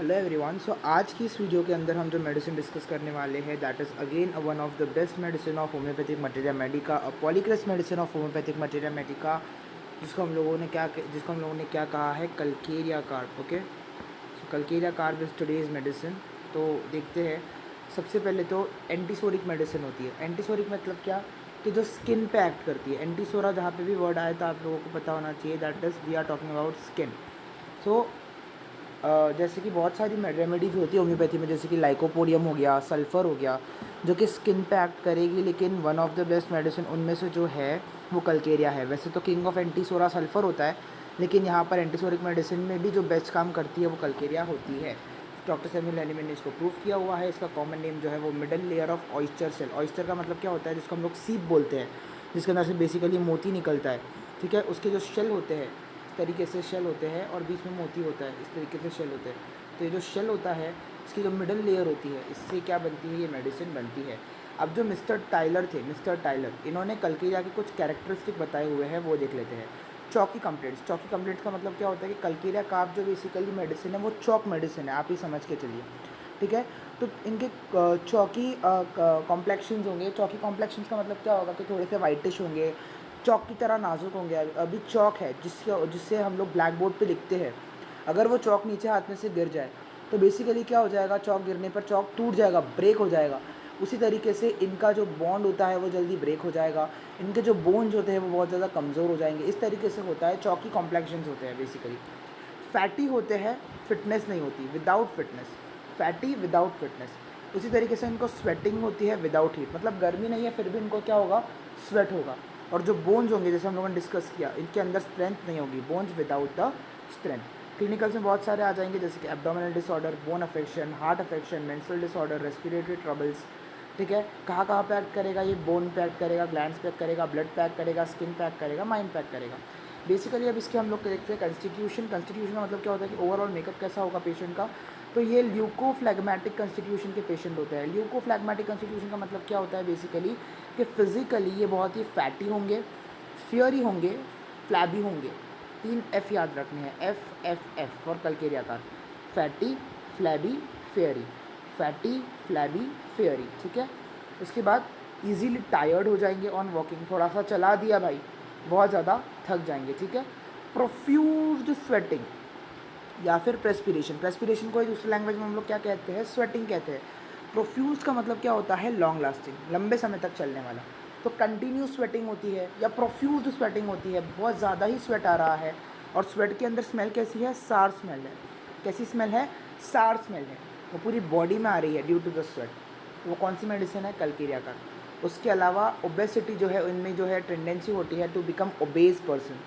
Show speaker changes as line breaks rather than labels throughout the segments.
Hello everyone. सो आज की इस वीडियो के अंदर हम जो मेडिसिन डिस्कस करने वाले हैं that is again one of the best medicine of homeopathic materia medica, a polycrest medicine of homeopathic materia medica, जिसको हम लोगों ने क्या कहा है, Calcarea carb. Okay, so Calcarea carb is today's medicine. तो देखते हैं। सबसे पहले तो एंटीसोरिक मेडिसिन होती है। एंटीसोरिक मतलब क्या, कि जो स्किन पे एक्ट करती है। एंटीसोरा जहाँ पे भी वर्ड आए तो आप लोगों को पता होना चाहिए that is we are talking about skin. So जैसे कि बहुत सारी रेमेडीज़ होती है होम्योपैथी में, जैसे कि लाइकोपोडियम हो गया, सल्फ़र हो गया, जो कि स्किन पे एक्ट करेगी, लेकिन one of the best medicine उनमें से जो है वो कल्केरिया है। वैसे तो किंग ऑफ एंटीसोरा सल्फ़र होता है, लेकिन यहाँ पर एंटीसोरिक मेडिसिन में भी जो बेस्ट काम करती है वो कल्केरिया होती है। डॉक्टर सैमुअल हैनीमैन ने इसको प्रूव किया हुआ है। इसका कॉमन नेम जो है वो middle layer of oyster shell. Oyster का मतलब क्या होता है, जिसको हम लोग सीप बोलते हैं, जिसके अंदर से बेसिकली मोती निकलता है। ठीक है, उसके जो शेल होते हैं इस तरीके से शेल होते हैं और बीच में मोती होता है, इस तरीके से शेल होते हैं। तो ये जो शेल होता है, इसकी जो मिडल लेयर होती है, इससे क्या बनती है, ये मेडिसिन बनती है। अब जो मिस्टर टाइलर थे, मिस्टर टाइलर, इन्होंने कल्केरिया के कुछ कैरेक्टरिस्टिक बताए हुए हैं, वो देख लेते हैं। चौकी कंप्लेंट्स। चौकी कंप्लेंट्स का मतलब क्या होता है कि कल्केरिया का आप जो बेसिकली मेडिसिन है वो चौक मेडिसिन है, आप ही समझ के चलिए। ठीक है, तो इनके चौकी कॉम्प्लेक्शंस होंगे। चौकी कॉम्प्लेक्शंस का मतलब क्या होगा कि थोड़े से वाइटिश होंगे, चौक की तरह नाजुक होंगे। अभी चौक है जिससे हम लोग ब्लैक बोर्ड पे लिखते हैं, अगर वो चौक नीचे हाथ में से गिर जाए तो बेसिकली क्या हो जाएगा, चौक गिरने पर चौक टूट जाएगा, ब्रेक हो जाएगा। उसी तरीके से इनका जो बॉन्ड होता है वो जल्दी ब्रेक हो जाएगा, इनके जो बोन्स होते हैं वो बहुत ज़्यादा कमज़ोर हो जाएंगे। इस तरीके से होता है, चौकी कॉम्प्लेक्शंस होते हैं बेसिकली। फैटी होते हैं, फिटनेस नहीं होती, without fitness. Fatty without fitness. उसी तरीके से इनको स्वेटिंग होती है विदाउट हीट, मतलब गर्मी नहीं है फिर भी इनको क्या होगा, स्वेट होगा। और जो बोन्स होंगे, जैसे हम लोगों ने डिस्कस किया, इनके अंदर स्ट्रेंथ नहीं होगी, bones without the strength. Clinicals में बहुत सारे आ जाएंगे, जैसे कि abdominal disorder, bone affection, heart affection, menstrual disorder, respiratory troubles. ठीक है, कहाँ कहाँ पे एक्ट करेगा, ये बोन पे एक्ट करेगा, ग्लैंड्स पे एक्ट करेगा, ब्लड पे एक्ट करेगा, स्किन पे एक्ट करेगा, माइंड पे एक्ट करेगा। बेसिकली अब इसके हम लोग देखते हैं कंस्टिट्यूशन। कंस्टिट्यूशन का मतलब क्या होता है कि ओवरऑल मेकअप कैसा होगा पेशेंट का। तो ये ल्यूकोफ्लैग्मेटिक कंस्टिट्यूशन के पेशेंट होते हैं। ल्यूकोफ्लैग्मेटिक कंस्टिट्यूशन का मतलब क्या होता है बेसिकली, कि फिजिकली ये बहुत ही फैटी होंगे, फियरी होंगे, फ्लैबी होंगे। 3 एफ याद रखने हैं, F F F for Calcarea का। Fatty, flabby, fairy. Fatty, flabby, fairy. ठीक है, उसके बाद इजीली टायर्ड हो जाएंगे ऑन वॉकिंग, थोड़ा सा चला दिया भाई बहुत ज़्यादा थक जाएंगे। ठीक है, प्रोफ्यूज्ड स्वेटिंग या फिर प्रेस्पिरेशन। प्रेस्पिरेशन को दूसरी लैंग्वेज में हम लोग क्या कहते हैं, स्वेटिंग कहते हैं। प्रोफ्यूज का मतलब क्या होता है, लॉन्ग लास्टिंग, लंबे समय तक चलने वाला। तो कंटिन्यू स्वेटिंग होती है या प्रोफ्यूज स्वेटिंग होती है, बहुत ज़्यादा ही स्वेट आ रहा है, और स्वेट के अंदर स्मेल कैसी है, सार स्मेल है। कैसी स्मेल है, सार स्मेल है, वो पूरी बॉडी में आ रही है ड्यू टू द स्वेट। तो वो कौन सी मेडिसिन है, कल्केरिया का। उसके अलावा ओबेसिटी जो है, उनमें जो है टेंडेंसी होती है टू बिकम ओबेज पर्सन,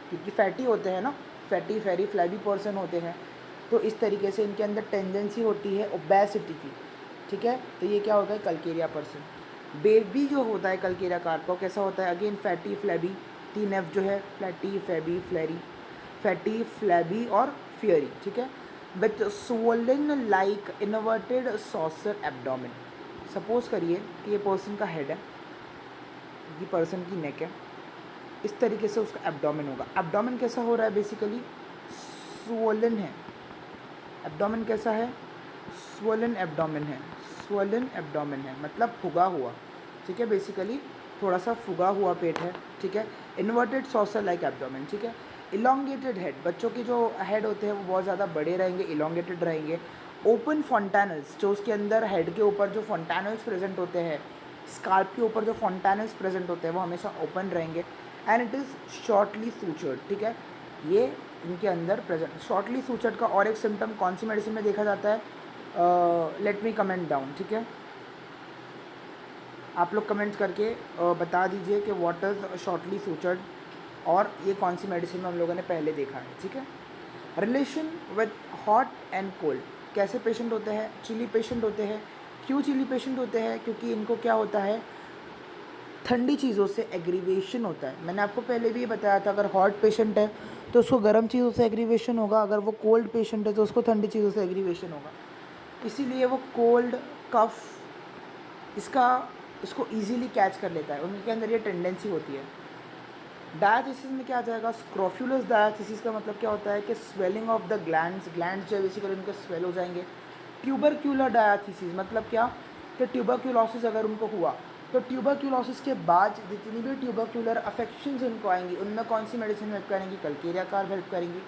क्योंकि फैटी होते हैं ना, फैटी फेरी फ्लैबी पर्सन होते हैं। तो इस तरीके से इनके अंदर टेंडेंसी होती है ओबेसिटी की। ठीक है, तो ये क्या होता है, कल्केरिया पर्सन। बेबी जो होता है कल्केरिया कार्प कैसा होता है, अगेन फैटी फ्लैबी, 3 एफ जो है, फैटी फैबी फ्लैरी, फैटी फ्लैबी और फियरी। ठीक है, with swollen like inverted saucer abdomen. Suppose करिए कि ये पर्सन का हेड है, ये पर्सन की नेक है, इस तरीके से उसका एब्डोमेन होगा। एब्डोमेन कैसा हो रहा है, बेसिकली स्वोलन है। एब्डोमेन कैसा है, स्वोलन एब्डोमेन है, स्वोलन एब्डोमेन है मतलब फुगा हुआ। ठीक है, बेसिकली थोड़ा सा फुगा हुआ पेट है। ठीक है, इन्वर्टेड सॉसर लाइक एब्डोमेन। ठीक है, इलोंगेटेड हेड, बच्चों के जो हेड होते हैं वो बहुत ज़्यादा बड़े रहेंगे, इलोंगेटेड रहेंगे। ओपन फॉन्टानल्स, जो उसके अंदर हेड के ऊपर जो फॉन्टानल्स प्रेजेंट होते हैं, स्काल्प के ऊपर जो फॉन्टानल्स प्रेजेंट होते हैं वो हमेशा ओपन रहेंगे। And it is shortly sutured. ठीक है, ये इनके अंदर प्रेजेंट शॉर्टली सूचर्ड का और एक सिम्टम कौन सी मेडिसिन में देखा जाता है, लेट मी कमेंट डाउन। ठीक है, आप लोग कमेंट करके बता दीजिए कि व्हाट इज़ शॉर्टली सूचर्ड और ये कौन सी मेडिसिन में हम लोगों ने पहले देखा है। ठीक है, relation with hot and cold. कैसे पेशेंट होते हैं, चिली पेशेंट होते हैं। क्यों चिली पेशेंट होते हैं, क्योंकि इनको क्या होता है, ठंडी चीज़ों से एग्रीवेशन होता है। मैंने आपको पहले भी ये बताया था, अगर हॉट पेशेंट है तो उसको गर्म चीज़ों से एग्रीवेशन होगा, अगर वो कोल्ड पेशेंट है तो उसको ठंडी चीज़ों से एग्रीवेशन होगा। इसीलिए वो कोल्ड, कफ, इसका इसको इजीली कैच कर लेता है, उनके अंदर ये टेंडेंसी होती है। डायथीसिस में क्या आ जाएगा, स्क्रोफ्यूलस डायथीसिस का मतलब क्या होता है कि swelling of the glands, glands जो है बेसिकली उनके स्वेल हो जाएंगे। ट्यूबरक्यूलर डायथीसिस मतलब क्या, कि ट्यूबरक्यूलोसिस अगर उनको हुआ तो ट्यूबरक्यूलोसिस के बाद जितनी भी ट्यूबरक्यूलर अफेक्शंस उनको आएंगी उनमें कौन सी मेडिसिन हेल्प करेंगी, कल्केरिया कार्ब हेल्प करेंगी।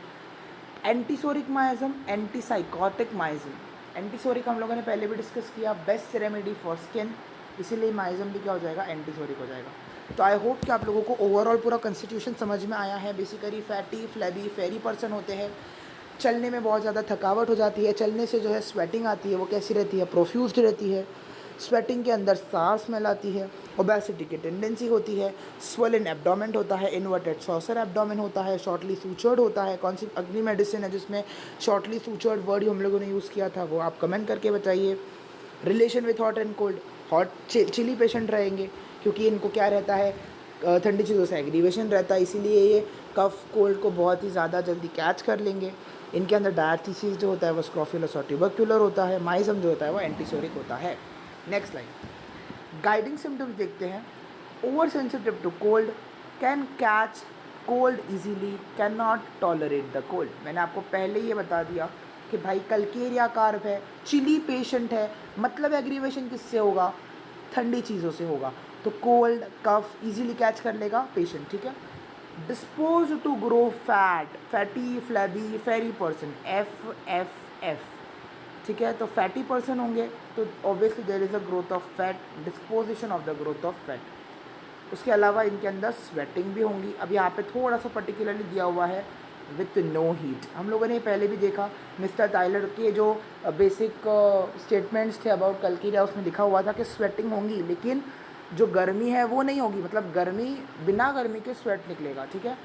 Antipsoric miasm, antipsychotic miasm. Antipsoric हम लोगों ने पहले भी डिस्कस किया, बेस्ट रेमेडी फॉर स्किन, इसीलिए माइजम भी क्या हो जाएगा, एंटीसोरिक हो जाएगा। तो आई होप कि आप लोगों को ओवरऑल पूरा कंस्टिट्यूशन समझ में आया है। Basically fatty, flabby, fairy person होते हैं, चलने में बहुत ज़्यादा थकावट हो जाती है, चलने से जो है स्वेटिंग आती है, वो कैसी रहती है, प्रोफ्यूज्ड रहती है। स्वेटिंग के अंदर सार स्मेल आती है, ओबेसिटी की टेंडेंसी होती है, स्वेलन एब्डोमेन होता है, इन्वर्टेड सॉसर एब्डोमेन होता है, शॉर्टली सूचर्ड होता है। कौन सी अगली मेडिसिन है जिसमें शॉर्टली सूचर्ड वर्ड हम लोगों ने यूज़ किया था, वो आप कमेंट करके बताइए। Relation with hot and cold, hot chilly patient रहेंगे क्योंकि इनको क्या रहता है, ठंडी चीज़ों से एग्रीवेशन रहता है, इसीलिए ये कफ कोल्ड को बहुत ही ज़्यादा जल्दी कैच कर लेंगे। इनके अंदर डायथीसिस जो होता है वो स्क्रोफुलस और ट्यूबरक्यूलर होता है, माइजम जो होता है वो एंटीसोरिक होता है। नेक्स्ट लाइन, गाइडिंग सिम्टम्स देखते हैं। Over sensitive to cold, can catch cold easily, can not tolerate the cold. मैंने आपको पहले ये बता दिया कि भाई कल्केरिया कार्ब है, चिली पेशेंट है, मतलब एग्रीवेशन किससे होगा, ठंडी चीज़ों से होगा, तो कोल्ड कफ इजीली कैच कर लेगा पेशेंट, ठीक है। Dispose to grow fat, fatty, flabby, fairy person, F F F, ठीक है। तो फैटी पर्सन होंगे तो obviously there is a growth of fat, disposition of the growth of fat. उसके अलावा इनके अंदर स्वेटिंग भी होंगी। अब यहाँ पे थोड़ा सा पर्टिकुलरली दिया हुआ है विथ नो हीट। हम लोगों ने पहले भी देखा मिस्टर टाइलर के जो बेसिक स्टेटमेंट्स थे अबाउट कल्केरिया, उसमें लिखा हुआ था कि स्वेटिंग होंगी लेकिन जो गर्मी है वो नहीं होगी, मतलब गर्मी, बिना गर्मी के स्वेट निकलेगा, ठीक है।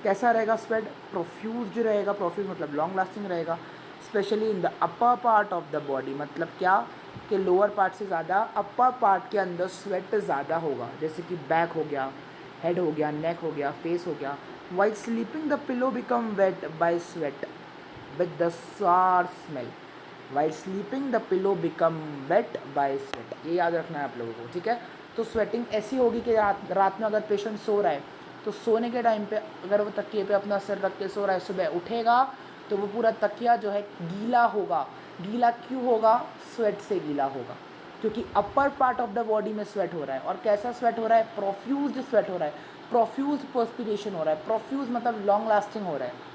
कैसा रहेगा स्वेट, प्रोफ्यूज रहेगा, प्रोफ्यूज मतलब लॉन्ग लास्टिंग रहेगा, specially in the upper part of the body. मतलब क्या कि लोअर पार्ट से ज़्यादा अपर पार्ट के अंदर स्वेट ज़्यादा होगा, जैसे कि बैक हो गया, हेड हो गया, नेक हो गया, फेस हो गया। While sleeping the pillow become wet by sweat with the sour smell. While sleeping the pillow become wet by sweat, ये याद रखना है आप लोगों को, ठीक है। तो स्वेटिंग ऐसी होगी कि रात में अगर पेशेंट सो रहा है तो सोने के टाइम पे अगर वो तकिए पे अपना सिर रख के सो रहा है, सुबह उठेगा तो वो पूरा तकिया जो है गीला होगा। गीला क्यों होगा, स्वेट से गीला होगा, क्योंकि upper part of the body में स्वेट हो रहा है। और कैसा स्वेट हो रहा है, प्रोफ्यूज्ड स्वेट हो रहा है, प्रोफ्यूज पर्सपिरेशन हो रहा है। प्रोफ्यूज मतलब लॉन्ग लास्टिंग हो रहा है।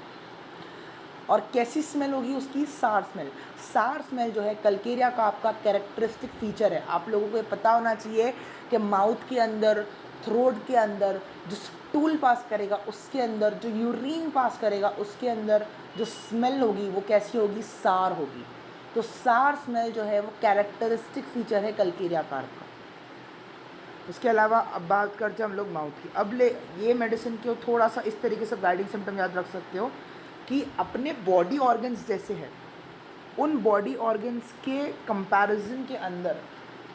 और कैसी स्मेल होगी उसकी, सार स्मेल। सार स्मेल जो है कल्केरिया का आपका कैरेक्टरिस्टिक फीचर है। आप लोगों को ये पता होना चाहिए कि माउथ के अंदर, थ्रोट के अंदर जो स्टूल पास करेगा, उसके अंदर जो यूरिन पास करेगा, उसके अंदर जो स्मेल होगी वो कैसी होगी, सार होगी। तो सार स्मेल जो है वो कैरेक्टरिस्टिक फीचर है कल्केरिया कार्ब का। उसके अलावा अब बात करते हैं हम लोग माउथ की। अब ले ये मेडिसिन को थोड़ा सा इस तरीके से गाइडिंग सिम्टम याद रख सकते हो कि अपने बॉडी ऑर्गन्स जैसे है, उन बॉडी ऑर्गन्स के कंपैरिजन के अंदर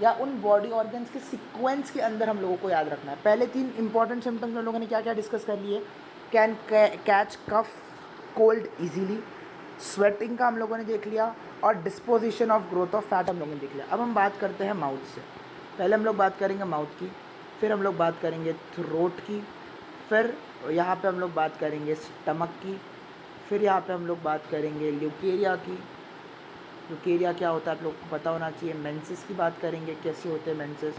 या उन बॉडी ऑर्गन्स के सीक्वेंस के अंदर हम लोगों को याद रखना है। पहले 3 इंपॉर्टेंट सिम्टम्स हम लोगों ने क्या क्या डिस्कस कर लिए, can catch cough cold easily, sweating का हम लोगों ने देख लिया, और disposition of growth of fat हम लोगों ने देख लिया। अब हम बात करते हैं माउथ से। पहले हम लोग बात करेंगे माउथ की, फिर हम लोग बात करेंगे थ्रोट की, फिर यहाँ पे हम लोग बात करेंगे स्टमक की, फिर यहाँ पे हम लोग बात करेंगे ल्यूकेरिया की। ल्यूकेरिया क्या होता है आप लोग को पता होना चाहिए। मेंसेस की बात करेंगे, कैसे होते हैं मेंसेस,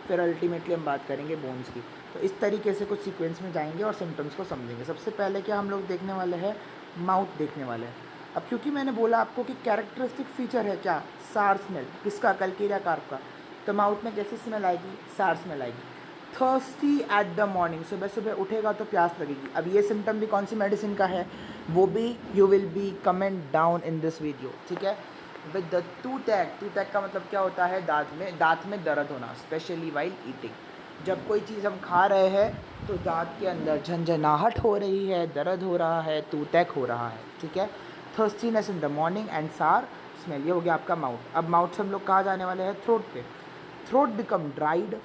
फिर अल्टीमेटली हम बात करेंगे बोन्स की। तो इस तरीके से कुछ सीक्वेंस में जाएंगे और सिम्टम्स को समझेंगे। सबसे पहले क्या हम लोग देखने वाले हैं, माउथ देखने वाले हैं। अब क्योंकि मैंने बोला आपको कि कैरेक्टरिस्टिक फीचर है क्या, सार स्मेल, किसका, कल्केरिया कार्ब का, तो माउथ में कैसी स्मेल आएगी, सार स्मेल आएगी। थर्स्टी एट द मॉर्निंग, सुबह सुबह उठेगा तो प्यास लगेगी। अब ये सिम्टम भी कौन सी मेडिसिन का है, वो भी you will be comment down in this video, ठीक है। विद द टूथैक, टूथैक का मतलब क्या होता है, दांत में दर्द होना, स्पेशली वाइल ईटिंग। जब कोई चीज़ हम खा रहे हैं तो दांत के अंदर झंझनाहट हो रही है, दर्द हो रहा है, टूथैक हो रहा है, ठीक है। Thirstiness in the morning and sour smell, ये हो गया आपका माउथ। अब माउथ से हम लोग कहाँ जाने वाले हैं, थ्रोट पे। Throat become dried,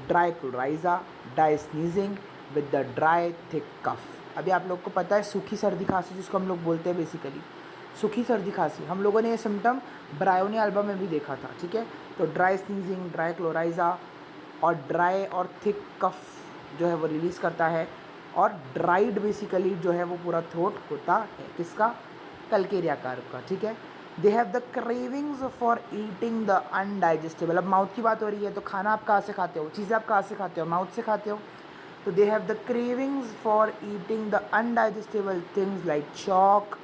dry coryza, dry sneezing with the dry thick cough. अभी आप लोग को पता है सूखी सर्दी खांसी जिसको हम लोग बोलते हैं, बेसिकली सूखी सर्दी खांसी, हम लोगों ने ये सिम्टम ब्रायोनी एल्बम में भी देखा था, ठीक है। तो ड्राई स्नीजिंग, ड्राई क्लोराइजा और ड्राई और थिक कफ जो है वो रिलीज़ करता है। और ड्राइड बेसिकली जो है वो पूरा थ्रोट होता है किसका, कल्केरिया कार्प का, ठीक है। They have the cravings for eating the undigestable. अब माउथ की बात हो रही है तो खाना आप कहाँ से खाते हो, चीज़ें आप कहाँ से खाते हो, माउथ से खाते हो। तो they have the cravings for eating the undigestable things like chalk,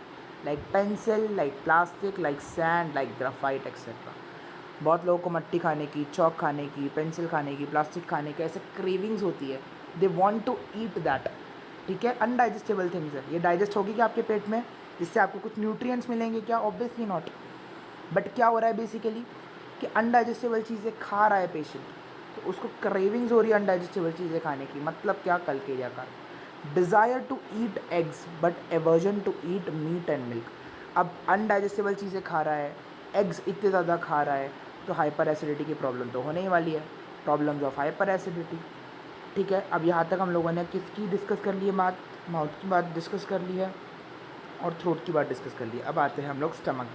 like pencil, like plastic, like sand, like graphite etcetera. बहुत लोगों को मट्टी खाने की, चॉक खाने की, पेंसिल खाने की, प्लास्टिक खाने की ऐसे क्रेविंग्स होती है। They want to eat that, ठीक है। अनडाइजेस्टेबल थिंग्स है, ये डाइजेस्ट होगी क्या आपके पेट में, इससे आपको कुछ न्यूट्रिएंट्स मिलेंगे क्या, ऑब्वियसली नॉट। बट क्या हो रहा है बेसिकली कि अनडाइजेस्टेबल चीज़ें खा रहा है पेशेंट, तो उसको क्रेविंग्स हो रही है अनडाइजेस्टेबल चीज़ें खाने की। मतलब क्या, कल्केरिया का desire to eat eggs but aversion to eat meat and milk. अब अनडाइजेस्टेबल चीज़ें खा रहा है, एग्स इतने ज़्यादा खा रहा है, तो हाइपर एसिडिटी की प्रॉब्लम तो होने ही वाली है, प्रॉब्लम्स ऑफ हाइपर एसिडिटी, ठीक है। अब यहाँ तक हम लोगों ने किसकी डिस्कस कर ली है बात, माउथ की बात डिस्कस कर ली है और थ्रोट की बात डिस्कस कर ली है। अब आते हैं हम लोग स्टमक।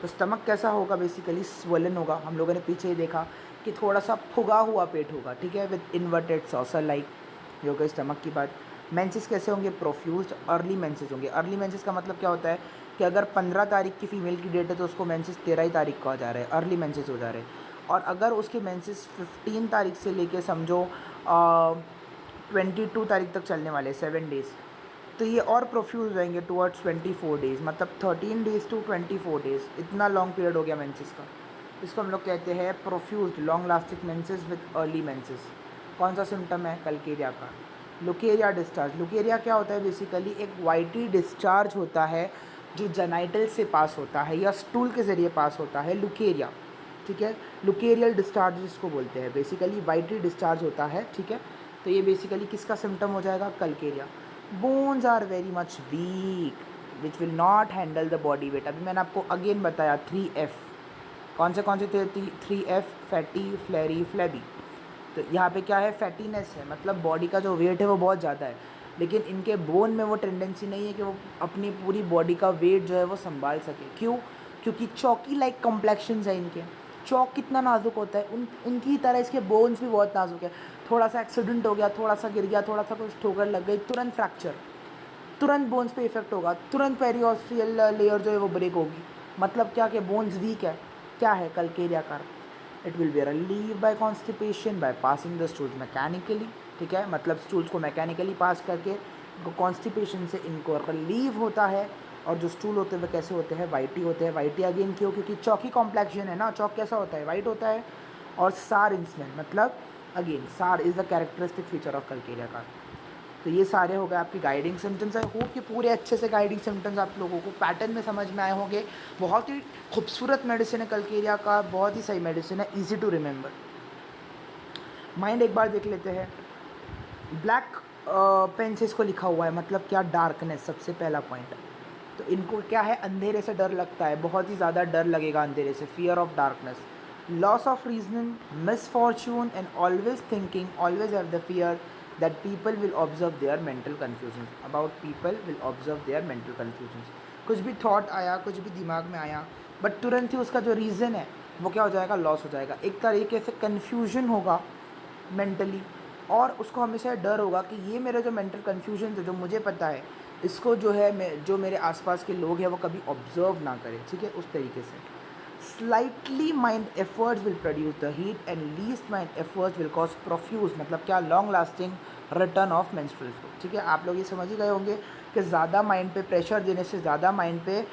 तो स्टमक कैसा होगा, बेसिकली स्वोलन होगा। हम लोगों ने पीछे ही देखा कि थोड़ा सा फुगा हुआ पेट होगा, ठीक है, विद इन्वर्टेड सॉसर लाइक, ये हो गई स्टमक की बात। मेंसेस कैसे होंगे, प्रोफ्यूज्ड अर्ली मेंसेस होंगे। अर्ली मेंसेस का मतलब क्या होता है कि अगर 15 तारीख की फीमेल की डेट है तो उसको मेंसेस 13 ही तारीख को आ जा रहे हैं, अर्ली मेंसेस हो जा रहे हैं। और अगर उसके मेंसेस 15 तारीख से लेके समझो 22 तारीख तक चलने वाले 7 डेज़, तो ये और प्रोफ्यूज हो जाएंगे टुवर्ड्स 24 डेज़, मतलब 13 डेज़ टू 24 डेज़, इतना लॉन्ग पीरियड हो गया मेंसेस का। इसको हम लोग कहते हैं profuse long lasting menses with early menses. कौन सा सिम्टम है, कल्केरिया का। लुकेरिया डिस्चार्ज, लुकेरिया क्या होता है, बेसिकली एक वाइटी डिस्चार्ज होता है जो जेनाइटल से पास होता है या स्टूल के ज़रिए पास होता है, लुकेरिया, ठीक है। लुकेरियल डिस्चार्ज इसको बोलते हैं, बेसिकली वाइटी डिस्चार्ज होता है, ठीक है। तो ये बेसिकली किसका सिम्टम हो जाएगा, Calcarea. Bones are very much weak which will not handle the body weight. अभी मैंने आपको अगेन बताया 3F, कौन से थे, 3F, फैटी, फ्लैरी, फ्लैबी। तो यहाँ पे क्या है, फैटीनेस है, मतलब बॉडी का जो वेट है वो बहुत ज़्यादा है, लेकिन इनके बोन में वो टेंडेंसी नहीं है कि वो अपनी पूरी बॉडी का वेट जो है वो संभाल सके। क्यों, क्योंकि चौकी लाइक कॉम्प्लेक्शंस है इनके। चौक कितना नाजुक होता है, उनकी तरह इसके बोन्स भी बहुत नाजुक है। थोड़ा सा एक्सीडेंट हो गया, थोड़ा सा गिर गया, थोड़ा सा कुछ ठोकर लग गई, तुरंत फ्रैक्चर, तुरंत बोन्स पे इफेक्ट होगा, तुरंत पेरियोस्टियल लेयर जो है वो ब्रेक होगी। मतलब क्या कि बोन्स वीक है, क्या है, कल्केरिया का। It will be relieve by constipation by passing the stools mechanically, ठीक है, मतलब स्टूल्स को मैकेनिकली पास करके कॉन्स्टिपेशन से इनको रिलीव होता है। और जो स्टूल होते हैं वो कैसे होते हैं, वाइटी होते हैं। वाइटी अगेन क्यों, क्योंकि चौकी कॉम्प्लेक्शन है ना, चौक कैसा होता है, वाइट होता है। और सार इन स्मेल, मतलब again sour is the characteristic feature of Calcarea का। तो ये सारे हो गए आपके गाइडिंग सिम्टम्स। आई होप कि पूरे अच्छे से गाइडिंग सिम्टम्स आप लोगों को पैटर्न में समझ में आए होंगे। बहुत ही खूबसूरत मेडिसिन है कल्केरिया का, बहुत ही सही मेडिसिन है, ईजी टू रिमेंबर। माइंड एक बार देख लेते हैं। ब्लैक पेन से इसको लिखा हुआ है, मतलब क्या, डार्कनेस, सबसे पहला पॉइंट। तो इनको क्या है, अंधेरे से डर लगता है, बहुत ही ज़्यादा डर लगेगा अंधेरे से, fear of darkness. Loss of reasoning, misfortune and always thinking, always have the fear that people will observe their mental confusion, about people will observe their mental confusion. कुछ भी थॉट आया, कुछ भी दिमाग में आया, बट तुरंत ही उसका जो रीज़न है वो क्या हो जाएगा, लॉस हो जाएगा। एक तरीके से कन्फ्यूजन होगा मेंटली, और उसको हमेशा डर होगा कि ये मेरा जो मेंटल कन्फ्यूजन है जो मुझे पता है, इसको जो है मैं, जो मेरे आसपास के लोग हैं वो कभी ऑब्जर्व ना करें, ठीक है, उस तरीके से। Slightly mind efforts will produce the heat and least mind efforts will cause profuse, मतलब क्या, long lasting return of menstrual flow, ठीक है। आप लोग ये समझ ही गए होंगे कि ज़्यादा माइंड पे प्रेशर देने से, ज़्यादा माइंड पे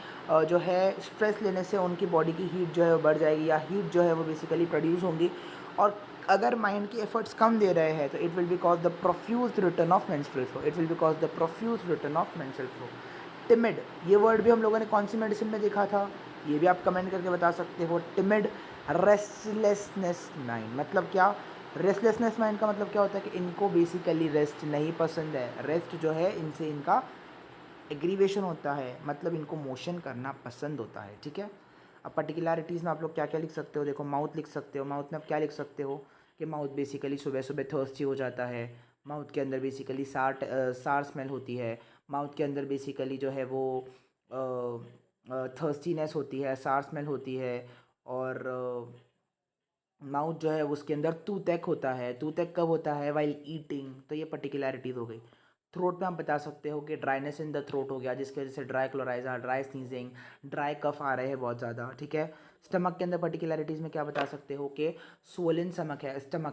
जो है स्ट्रेस लेने से उनकी बॉडी की हीट जो है वो बढ़ जाएगी, या हीट जो है वो बेसिकली प्रोड्यूस होंगी। और अगर माइंड की एफर्ट्स कम दे रहे हैं तो it will be cause the profuse return of menstrual flow, it will be cause the profuse return of menstrual flow. Timid, ये वर्ड भी हम लोगों ने कौन सी मेडिसिन में देखा था, ये भी आप कमेंट करके बता सकते हो। टिमिड, रेस्टलेसनेस माइंड, मतलब क्या, रेस्टलेसनेस माइंड का मतलब क्या होता है कि इनको बेसिकली रेस्ट नहीं पसंद है, रेस्ट जो है इनसे इनका एग्रीवेशन होता है, मतलब इनको मोशन करना पसंद होता है, ठीक है। अब पर्टिकुलरिटीज़ में आप लोग क्या क्या लिख सकते हो, देखो माउथ लिख सकते हो। माउथ में आप क्या लिख सकते हो कि माउथ बेसिकली सुबह सुबह थर्स्टी हो जाता है, माउथ के अंदर बेसिकली सार स्मेल होती है, माउथ के अंदर बेसिकली जो है वो थर्स्टीनेस होती है, सार स्मेल होती है। और माउथ जो है उसके अंदर टूथ एक होता है, टूथ एक कब होता है, वाइल ईटिंग। तो ये पर्टिकुलरिटीज़ हो गई। थ्रोट में आप बता सकते हो कि ड्राइनेस इन द थ्रोट हो गया, जिसकी वजह से dry coryza, dry sneezing, dry cough आ रहे हैं बहुत ज़्यादा, ठीक है। स्टमक के अंदर पर्टिकुलरिटीज़ में क्या बता सकते हो कि सोलन स्टमक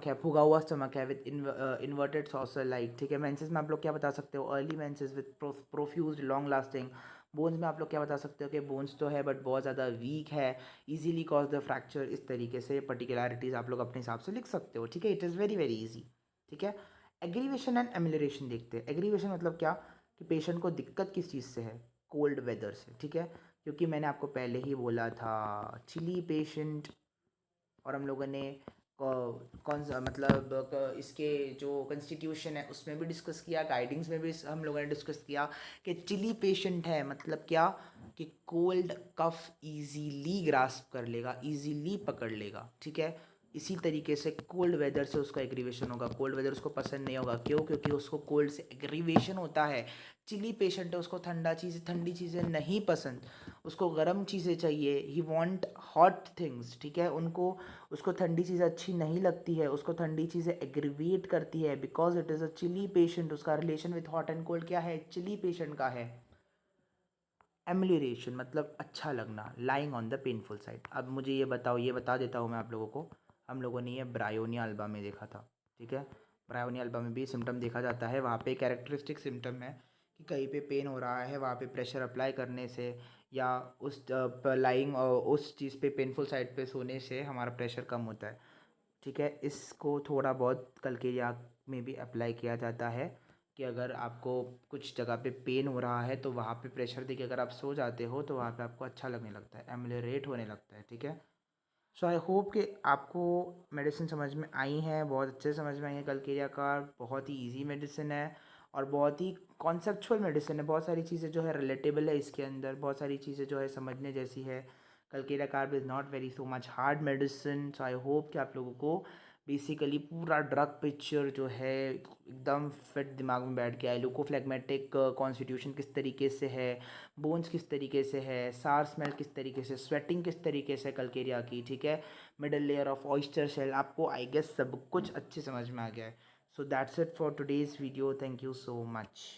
है, फुगा हुआ स्टमक है विद इन्वर्टेड सॉसर लाइक, ठीक है। मेंसेस में आप लोग क्या बता सकते हो, early menses with profuse long lasting. Bones में आप लोग क्या बता सकते हो कि बोन्स तो है बट बहुत ज़्यादा वीक है, इजीली कॉज द फ्रैक्चर। इस तरीके से पर्टिकुलरिटीज़ आप लोग अपने हिसाब से लिख सकते हो, ठीक है। It is very very easy, ठीक है। एग्रीवेशन एंड एमिलरेशन देखते हैं। एग्रीवेशन मतलब क्या, कि पेशेंट को दिक्कत किस चीज़ से है, कोल्ड वेदर से, ठीक है। क्योंकि मैंने आपको पहले ही बोला था चिली पेशेंट, और हम लोगों ने कौन सा मतलब इसके जो कॉन्स्टिट्यूशन है उसमें भी डिस्कस किया, गाइडिंग्स में भी हम लोगों ने डिस्कस किया कि चिली पेशेंट है मतलब क्या, कि कोल्ड कफ इजीली ग्रास्प कर लेगा, इजीली पकड़ लेगा, ठीक है। इसी तरीके से कोल्ड वेदर से उसका एग्रीवेशन होगा, कोल्ड वेदर उसको पसंद नहीं होगा, क्यों, क्योंकि उसको कोल्ड से एग्रीवेशन होता है। चिली पेशेंट है, उसको ठंडी चीज़ें नहीं पसंद, उसको गर्म चीज़ें चाहिए, ही वांट हॉट थिंग्स, ठीक है। उसको ठंडी चीज़ें अच्छी नहीं लगती है, उसको ठंडी चीज़ें एग्रीवेट करती है, because it is a chilly patient. उसका relation with hot and cold क्या है, चिली पेशेंट का है। एमिलियरेशन मतलब अच्छा लगना, lying on the painful side. अब मुझे ये बताओ, ये बता देता हूँ मैं आप लोगों को, हम लोगों ने ये ब्रायोनिया अल्बा में देखा था, ठीक है। ब्रायोनिया अल्बा में भी सिम्टम देखा जाता है, वहाँ पे कैरेक्टरिस्टिक सिम्टम है कि कहीं पे पेन हो रहा है, वहाँ पे प्रेशर अप्लाई करने से या उस लाइंग उस चीज़ पे पेनफुल साइड पे सोने से हमारा प्रेशर कम होता है, ठीक है। इसको थोड़ा बहुत कलकेरिया में भी अप्लाई किया जाता है कि अगर आपको कुछ जगह पे पेन हो रहा है तो वहाँ पे प्रेशर देके अगर आप सो जाते हो तो वहाँ पे आपको अच्छा लगने लगता है, एमिलियरेट होने लगता है, ठीक है। सो आई होप कि आपको मेडिसिन समझ में आई हैं, बहुत अच्छे समझ में आई है। कलकेरिया का बहुत ही इजी मेडिसिन है और बहुत ही कॉन्सेप्चुअल मेडिसिन है, बहुत सारी चीज़ें जो है रिलेटेबल है इसके अंदर, बहुत सारी चीज़ें जो है समझने जैसी है। Calcarea carb is not very so much hard medicine. So I hope कि आप लोगों को बेसिकली पूरा ड्रग पिक्चर जो है एकदम फिट दिमाग में बैठ गया है। ल्यूकोफ्लेग्मेटिक कॉन्स्टिट्यूशन किस तरीके से है, बोन्स किस तरीके से है, सार स्मेल किस तरीके से, स्वेटिंग किस तरीके से कलकेरिया की, ठीक है। Middle layer of oyster shell, आपको आई गेस सब कुछ अच्छे समझ में आ गया है। So that's it for today's video, thank you so much.